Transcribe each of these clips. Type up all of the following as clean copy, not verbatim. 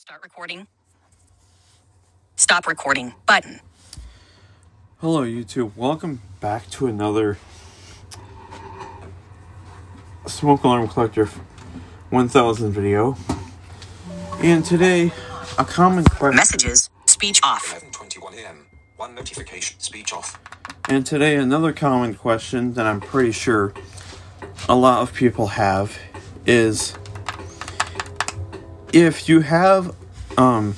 Start recording. Stop recording button. Hello YouTube, welcome back to another Smoke Alarm Collector 1000 video. And today, a common question... Messages, speech off. 11:21 a.m. One notification, speech off. And today, another common question that I'm pretty sure a lot of people have is... If you have a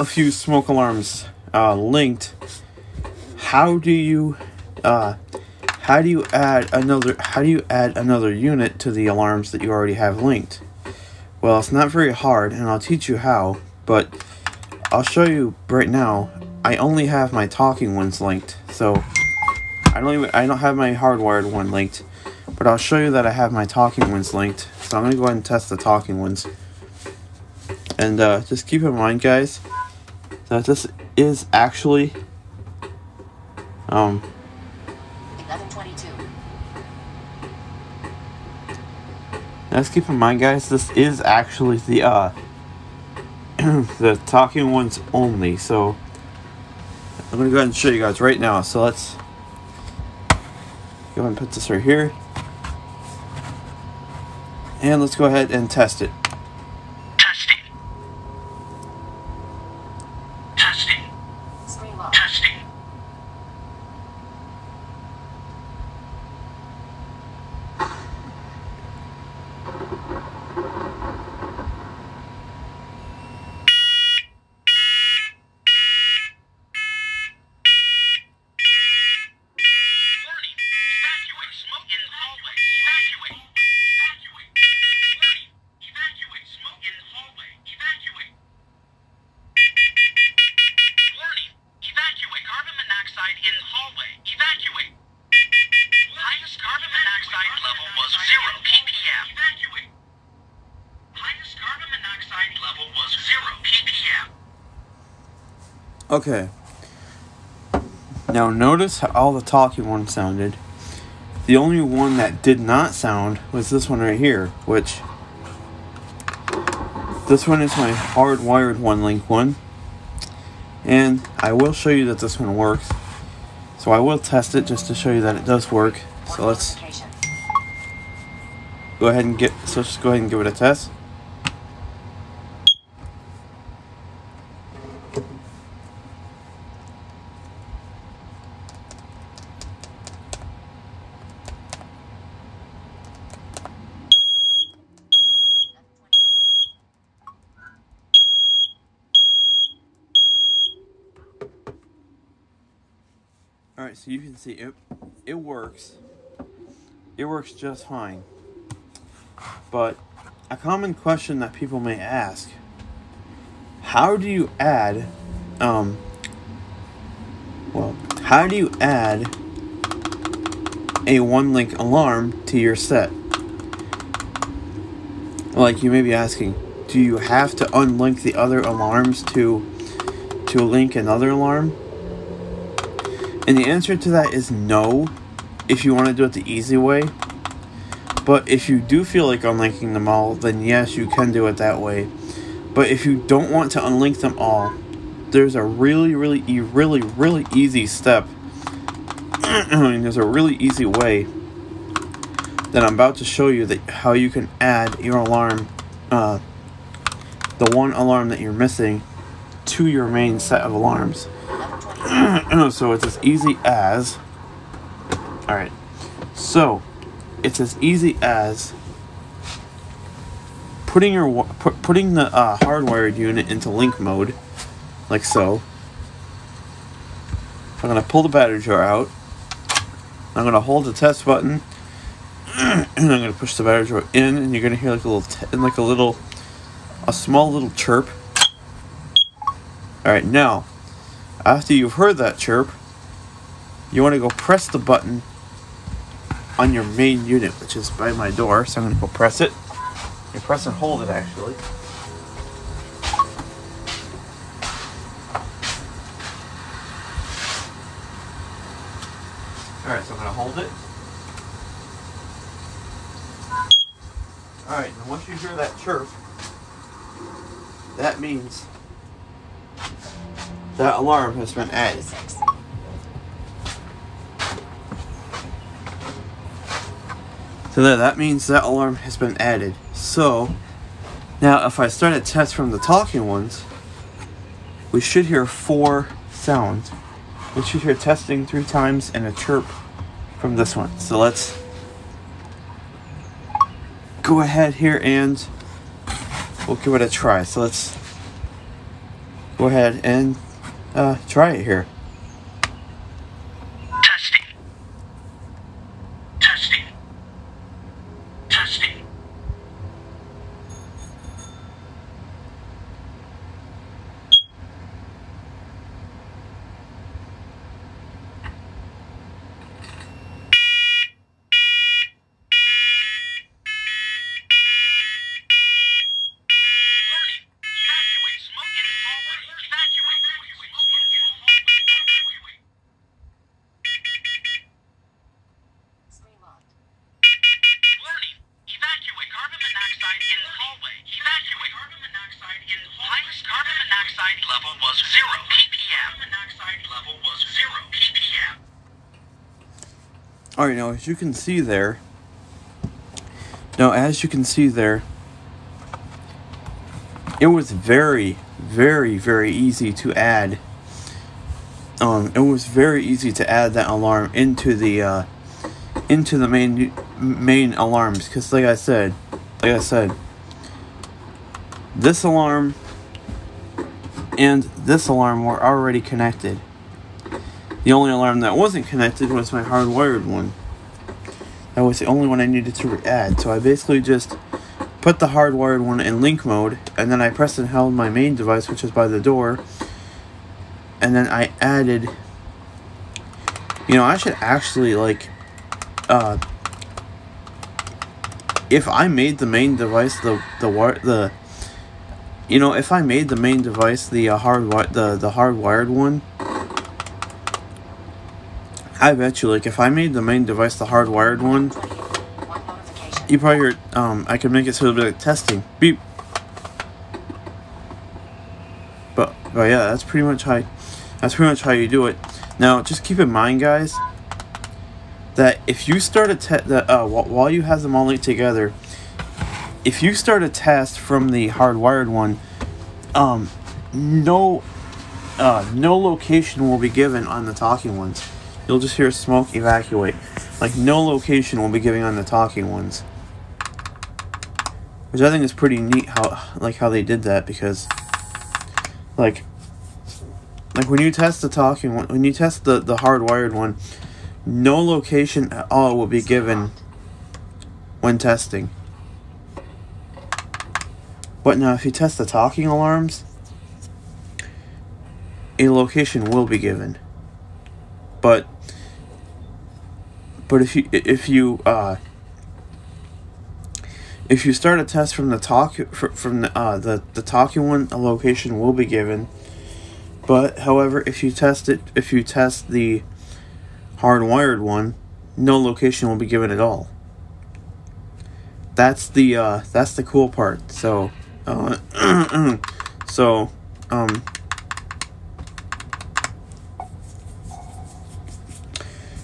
few smoke alarms linked, how do you add another unit to the alarms that you already have linked? Well, it's not very hard, and I'll teach you how, but I'll show you right now. I only have my talking ones linked, so I don't have my hardwired one linked, but I'll show you that I have my talking ones linked. So I'm going to go ahead and test the talking ones. And just keep in mind, guys, that this is actually 11:22. Let's keep in mind, guys, this is actually the the talking ones only. So I'm going to go ahead and show you guys right now. So let's go ahead and put this right here. And let's go ahead and test it. Testing. Testing. Testing. Warning. Evacuate. Smoke in hallway. Evacuate. Evacuate. Warning. Evacuate. Smoke in hallway. Evacuate. Warning. Evacuate. Carbon monoxide in hallway. Evacuate. Highest carbon monoxide level was 0 ppm. Evacuate. Highest carbon monoxide level was 0 ppm. Okay. Now notice how all the talking ones sounded. The only one that did not sound was this one right here, which this one is my hardwired one link one. And I will show you that this one works. So I will test it just to show you that it does work. So let's go ahead and just go ahead and give it a test. Alright, so you can see it works. It works just fine. But a common question that people may ask, how do you add how do you add a one link alarm to your set? Like, you may be asking, do you have to unlink the other alarms to link another alarm? And the answer to that is no, if you want to do it the easy way. But if you do feel like unlinking them all, then yes, you can do it that way. But if you don't want to unlink them all, there's a really easy step. There's a really easy way that I'm about to show you that how you can add your alarm, the one alarm that you're missing, to your main set of alarms. So it's as easy as... Alright, so it's as easy as putting the hardwired unit into link mode, like so. I'm going to pull the battery jar out. I'm going to hold the test button, and I'm going to push the battery jar in, and you're going to hear a small little chirp. Alright, now, after you've heard that chirp, you want to go press the button on your main unit, which is by my door. So I'm going to go press it. You press and hold it, actually. Alright, so I'm going to hold it. Alright, now once you hear that chirp, that means that alarm has been added. So that means that alarm has been added. So now if I start a test from the talking ones, we should hear 4 sounds. We should hear testing 3 times and a chirp from this one. So let's go ahead here and we'll give it a try. So let's go ahead and try it here. Testing. Testing. Testing. Evacuate. Smoke in hallway. Evacuate. Smoke in hallway. Evacuate. Screen locked. Warning. Evacuate. Carbon monoxide in hallway. Evacuate. Carbon monoxide in hallway. Highest carbon monoxide level was 0 ppm. Carbon monoxide level was 0 ppm. Alright, now as you can see there, it was very, very, very easy to add. It was very easy to add that alarm into the main alarms, because like I said, this alarm and this alarm were already connected. The only alarm that wasn't connected was my hardwired one. That was the only one I needed to add. So I basically just put the hardwired one in link mode, and then I pressed and held my main device, which is by the door, and then I added, I should actually, if I made the main device if I made the main device the hardwired one, I bet you, if I made the main device the hardwired one, you probably heard, I could make it so it'll be like testing. Beep. But yeah, that's pretty much how you do it. Now, just keep in mind, guys, that if you start while you have them all linked together, if you start a test from the hardwired one, no location will be given on the talking ones. You'll just hear smoke, evacuate. No location will be given on the talking ones. Which I think is pretty neat how they did that, because when you test the talking one, when you test the hardwired one, no location at all will be given when testing. But now if you test the talking alarms, a location will be given. But if you start a test from the talking one, a location will be given. But however, if you test the hardwired one, no location will be given at all. That's the cool part. So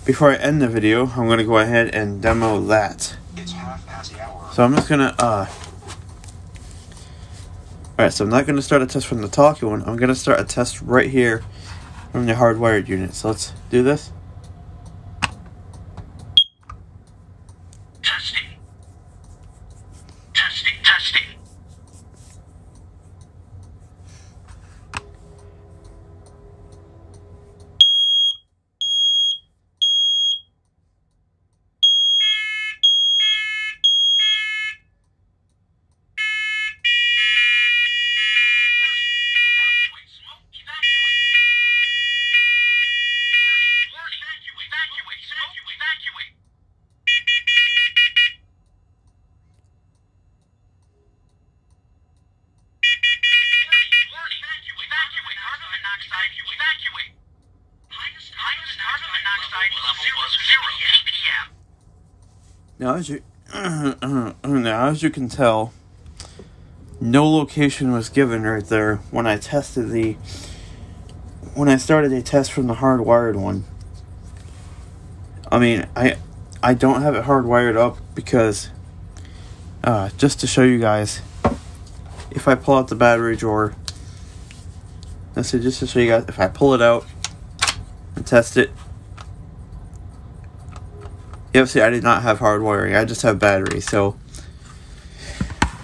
before I end the video, I'm going to go ahead and demo that. It's 1/2 So I'm just going to, alright, so I'm not going to start a test from the talking one. I'm going to start a test right here from the hardwired unit. So let's do this. Testing. Testing. Testing. Evacuate. Smoke. Evacuate. Warning. Evacuate. Evacuate. Smoke. Evacuate. Warning. Evacuate. Carbon monoxide. Evacuate. Highest carbon monoxide level was 0 ppm. Now as you can tell, no location was given right there when I tested when I started a test from the hardwired one. I mean, I don't have it hardwired up because, just to show you guys, if I pull out the battery drawer, let's see, just to show you guys, if I pull it out and test it, yep, see, I did not have hardwiring, I just have battery, so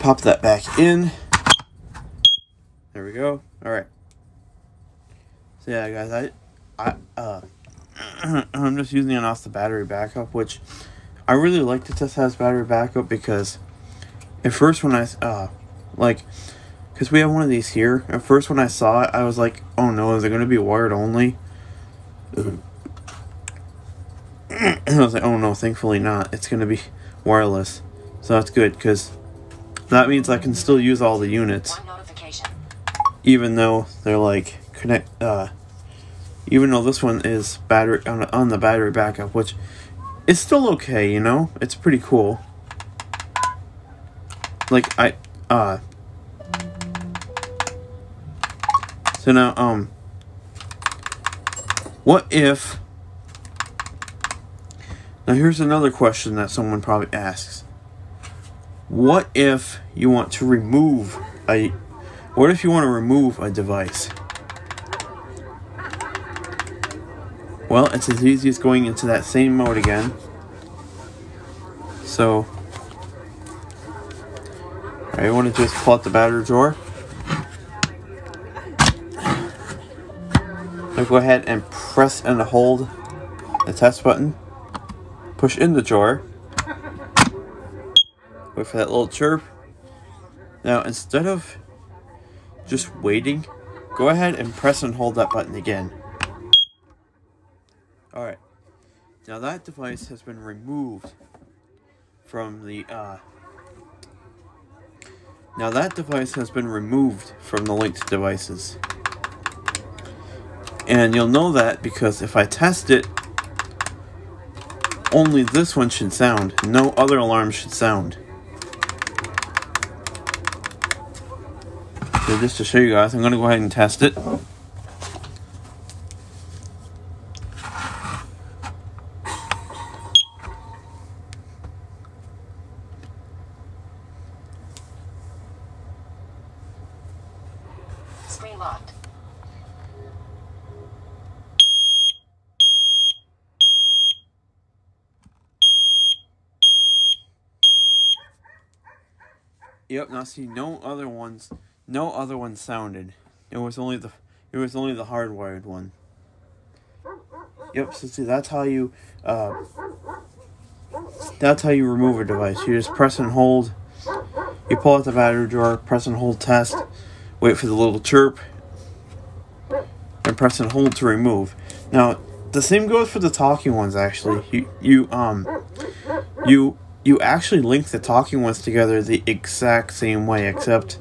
pop that back in. There we go. Alright. So yeah, guys, I'm just using it off the battery backup, which I really like to test as battery backup because at first when I, because we have one of these here, at first when I saw it, I was like, oh no, is it going to be wired only? And I was like, oh no, thankfully not. It's going to be wireless. So that's good, because that means I can still use all the units. One notification. Even though they're like, even though this one is battery on the battery backup, which is still okay, you know? It's pretty cool. Like, so now, what if, now here's another question that someone probably asks. What if you want to remove a device? Well, it's as easy as going into that same mode again. So, I want to just pull out the battery drawer. Now go ahead and press and hold the test button. Push in the drawer. Wait for that little chirp. Now, instead of just waiting, go ahead and press and hold that button again. Alright. Now that device has been removed from the, linked devices. And you'll know that because if I test it, only this one should sound. No other alarm should sound. So just to show you guys, I'm going to go ahead and test it. Screen locked. Yep, now see, no other ones sounded. It was only the hardwired one. Yep, so see, that's how you remove a device. You just press and hold. You pull out the battery drawer, press and hold test, wait for the little chirp, and press and hold to remove. Now, the same goes for the talking ones actually. You actually link the talking ones together the exact same way, except,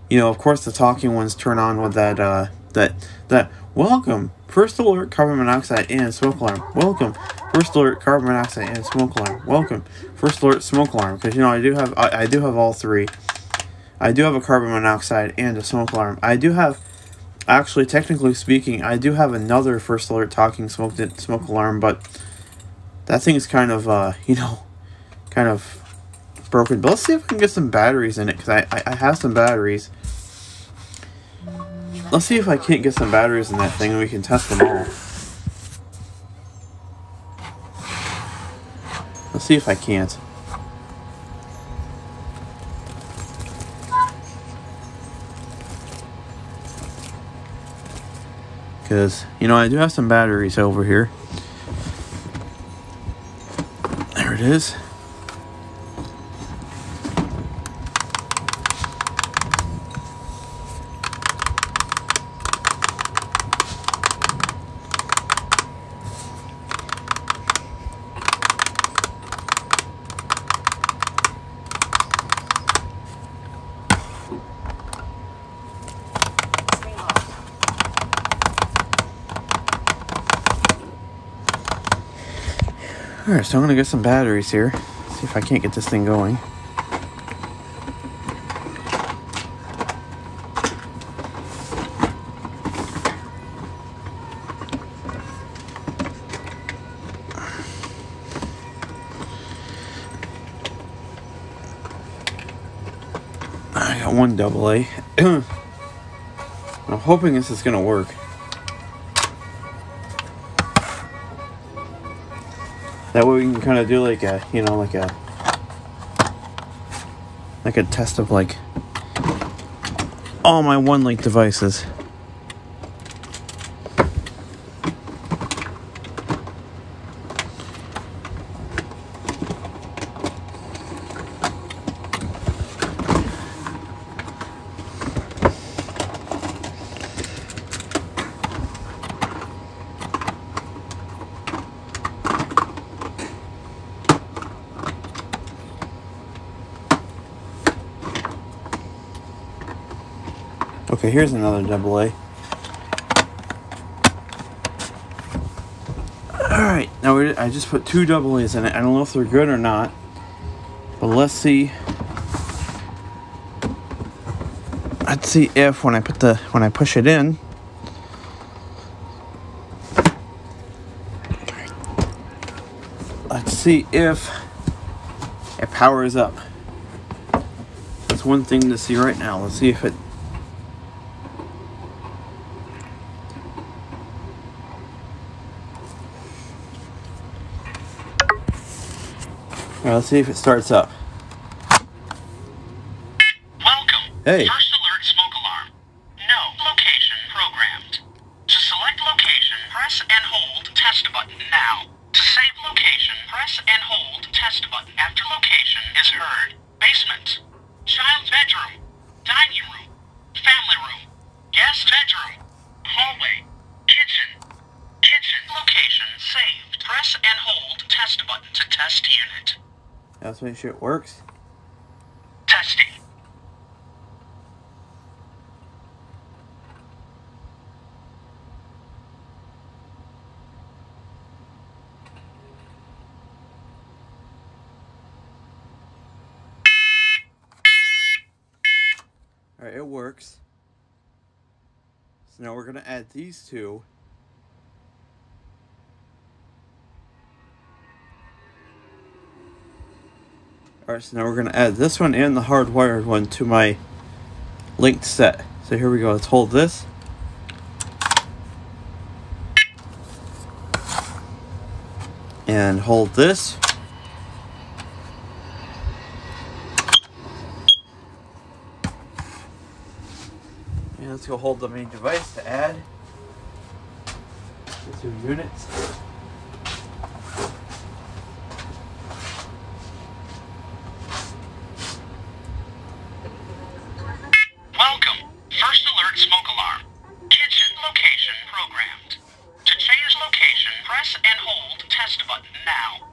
you know, of course the talking ones turn on with that welcome, first alert, carbon monoxide and smoke alarm. Welcome, first alert, carbon monoxide and smoke alarm. Welcome, first alert, smoke alarm. Because, you know, I do have all three. I do have a carbon monoxide and a smoke alarm. I do have, actually, technically speaking, I do have another first alert talking smoke alarm, but that thing's kind of, kind of broken. But let's see if I can get some batteries in it, because I have some batteries. Let's see if I can't get some batteries in that thing and we can test them all. Let's see if I can't. Because, you know, I do have some batteries over here. There it is. Alright, so I'm going to get some batteries here. See if I can't get this thing going. one AA. I'm hoping this is gonna work. That way we can kind of do like a, you know, like a test of like all my one-link devices. Okay, here's another AA. Alright, now I just put 2 AA's in it. I don't know if they're good or not, but let's see. Let's see if when I push it in, let's see if it powers up. That's one thing to see right now. Let's see if it. Alright, let's see if it starts up. Welcome. Hey. First alert, smoke alarm. No location programmed. To select location, press and hold test button now. To save location, press and hold test button after location is heard. Basement. Child's bedroom. Dining room. Family room. Guest bedroom. Hallway. Kitchen. Kitchen location saved. Press and hold test button to test unit. Let's make sure it works. Testing. Alright, it works. So now we're going to add these two. Alright, so now we're going to add this one and the hardwired one to my linked set. So here we go. Let's hold this. And hold this. And let's go hold the main device to add the 2 units. Welcome. First alert, smoke alarm. Kitchen location programmed. To change location, press and hold test button now.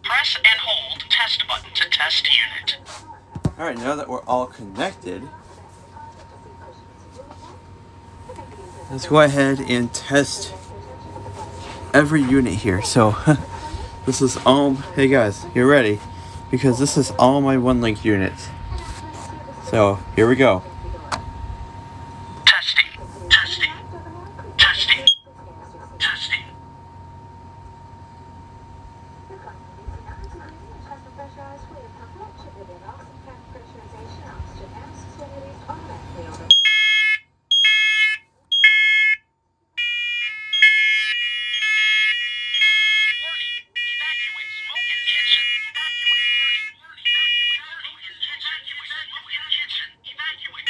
Press and hold test button to test unit. Alright, now that we're all connected, let's go ahead and test every unit here. So, this is all, hey guys, you're ready, because this is all my one-link units. So, here we go. Testing. Testing. Testing. Testing. Warning. Evacuate smoke in kitchen. Evacuate. Evacuate in kitchen. Evacuate in kitchen. Evacuate.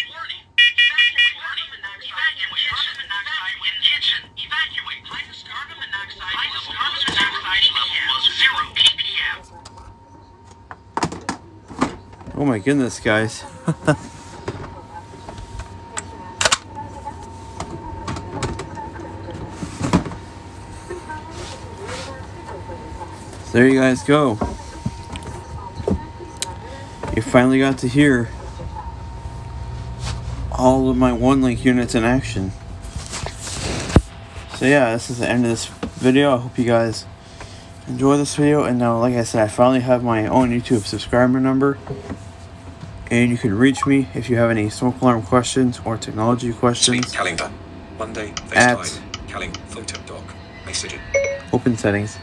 Warning. Evacuate carbon monoxide in kitchen. Evacuate. Highest carbon monoxide level was 0 ppm. Oh my goodness, guys. So there you guys go. You finally got to hear all of my one-link units in action. So yeah, this is the end of this video. I hope you guys enjoy this video. And now, like I said, I finally have my own YouTube subscriber number. And you can reach me if you have any smoke alarm questions or technology questions. Sleep calendar. Monday, At FaceTime. Calling photo doc. Messaging. Open settings.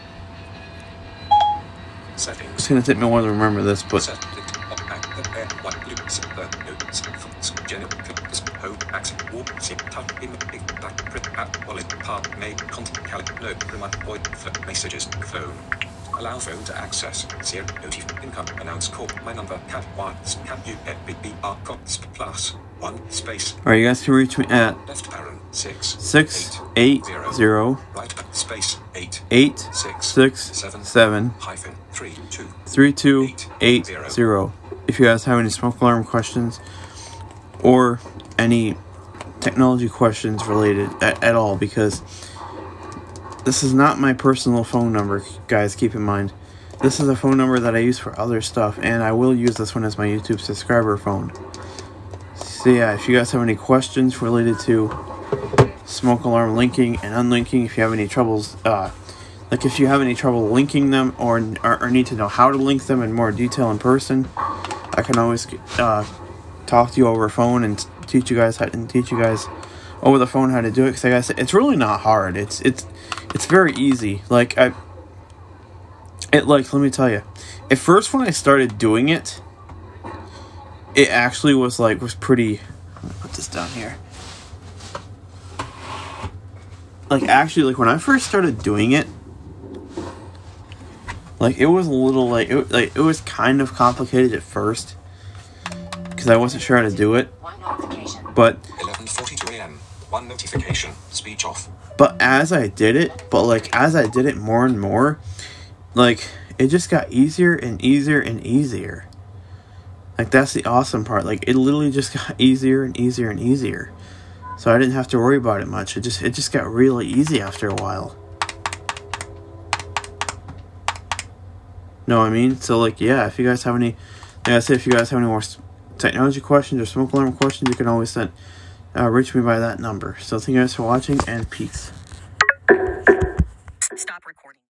Settings. It's gonna take me a while to remember this, but messages, phone. Allow phone to access. Zero notif income announce call. My number cat wants cat UBBR cots plus 1 space. alright, you guys can reach me at Left parent 6 680 right space 8 867 hyphen 32 3280. If you guys have any smoke alarm questions or any technology questions related at all, because this is not my personal phone number, guys, keep in mind. This is a phone number that I use for other stuff, and I will use this one as my YouTube subscriber phone. So yeah, if you guys have any questions related to smoke alarm linking and unlinking, if you have any troubles, like if you have any trouble linking them or need to know how to link them in more detail in person, I can always talk to you over phone and teach you guys over the phone how to do it. Because like I said, it's really not hard. It's very easy. Like let me tell you, at first when I started doing it, it actually was pretty. Let me put this down here. Like when I first started doing it, like it was a little it was kind of complicated at first because I wasn't sure how to do it. One notification. But 11:42 a.m. 1 notification. Speech off. But as I did it more and more, like it just got easier and easier and easier. Like that's the awesome part. Like it literally just got easier and easier and easier. So I didn't have to worry about it much. It just got really easy after a while. Know what I mean? So like yeah, if you guys have any, like I said, if you guys have any more technology questions or smoke alarm questions, you can always reach me by that number. So thank you guys for watching, and peace.